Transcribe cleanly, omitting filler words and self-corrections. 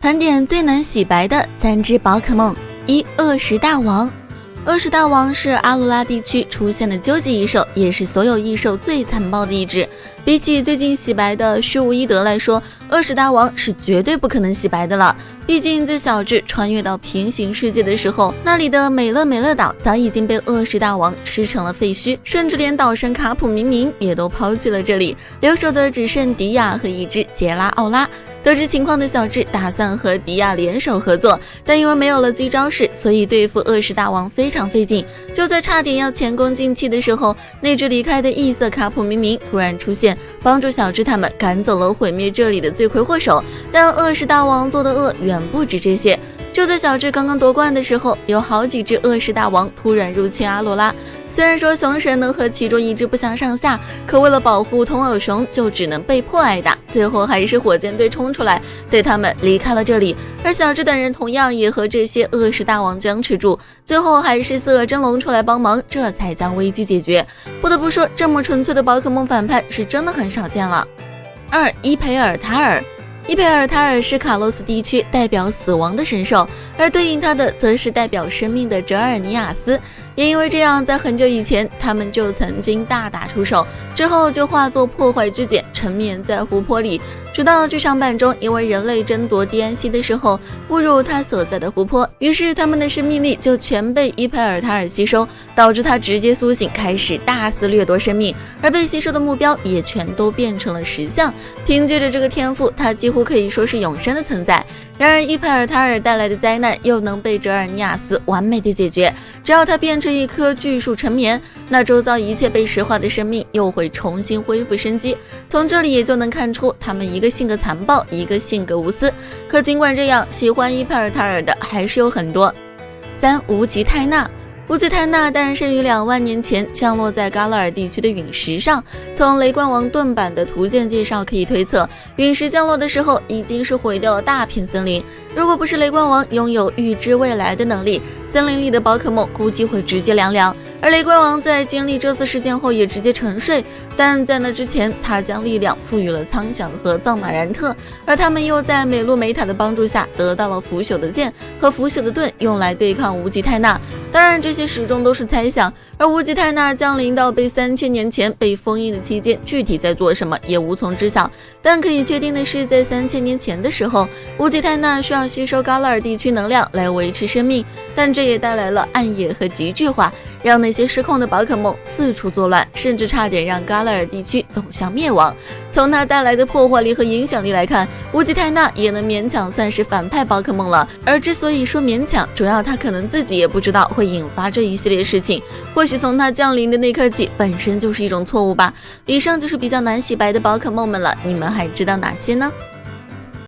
盘点最难洗白的3只宝可梦。1. 恶食大王。恶食大王是阿鲁拉地区出现的究极异兽，也是所有异兽最残暴的一只。比起最近洗白的虚无伊德来说，恶食大王是绝对不可能洗白的了。毕竟在小智穿越到平行世界的时候，那里的美乐岛早已经被恶食大王吃成了废墟，甚至连岛神卡普明明也都抛弃了这里，留守的只剩迪亚和一只杰拉奥拉。得知情况的小智打算和迪亚联手合作，但因为没有了机招式，所以对付恶食大王非常费劲。就在差点要前功尽弃的时候，那只离开的异色卡普明明突然出现，帮助小智他们赶走了毁灭这里的罪魁祸首。但恶食大王做的恶远不止这些。就在小智刚刚夺冠的时候，有好几只恶食大王突然入侵阿罗拉。虽然说熊神能和其中一只不相上下，可为了保护通耳熊，就只能被迫挨打。最后还是火箭队冲出来，对他们离开了这里。而小智等人同样也和这些恶食大王僵持住，最后还是四耳真龙出来帮忙，这才将危机解决。不得不说，这么纯粹的宝可梦反派是真的很少见了。2. 伊培尔塔尔。伊培尔塔尔是卡洛斯地区代表死亡的神兽，而对应他的则是代表生命的哲尔尼亚斯。也因为这样，在很久以前他们就曾经大打出手，之后就化作破坏之茧沉湎在湖泊里，直到剧场版中因为人类争夺迪安西的时候误入他所在的湖泊，于是他们的生命力就全被伊培尔塔尔吸收，导致他直接苏醒，开始大肆掠夺生命，而被吸收的目标也全都变成了石像。凭借着这个天赋，他几乎可以说是永生的存在。然而伊培尔塔尔带来的灾难又能被哲尔尼亚斯完美的解决，只要他变成一棵巨树沉眠，那周遭一切被石化的生命又会重新恢复生机。从这里也就能看出，他们一个性格残暴，一个性格无私。可尽管这样，喜欢伊培尔塔尔的还是有很多。3. 无极泰纳。无极泰纳诞生于2万年前，降落在嘎拉尔地区的陨石上。从雷冠王盾版的图鉴介绍可以推测，陨石降落的时候已经是毁掉了大片森林。如果不是雷冠王拥有预知未来的能力，森林里的宝可梦估计会直接凉凉。而雷冠王在经历这次事件后也直接沉睡，但在那之前，他将力量赋予了苍响和藏马然特，而他们又在美露美塔的帮助下得到了腐朽的剑和腐朽的盾，用来对抗无极泰纳。当然这些始终都是猜想，而无极泰纳降临到被3000年前被封印的期间，具体在做什么也无从知晓。但可以确定的是，在3000年前的时候，无极泰纳需要吸收嘎拉尔地区能量来维持生命，但这也带来了暗夜和极巨化，让那些失控的宝可梦四处作乱，甚至差点让嘎拉尔地区走向灭亡。从它带来的破坏力和影响力来看，无极泰纳也能勉强算是反派宝可梦了。而之所以说勉强，主要他可能自己也不知道会引发这一系列事情，或许从他降临的那刻起本身就是一种错误吧。以上就是比较难洗白的宝可梦们了，你们还知道哪些呢？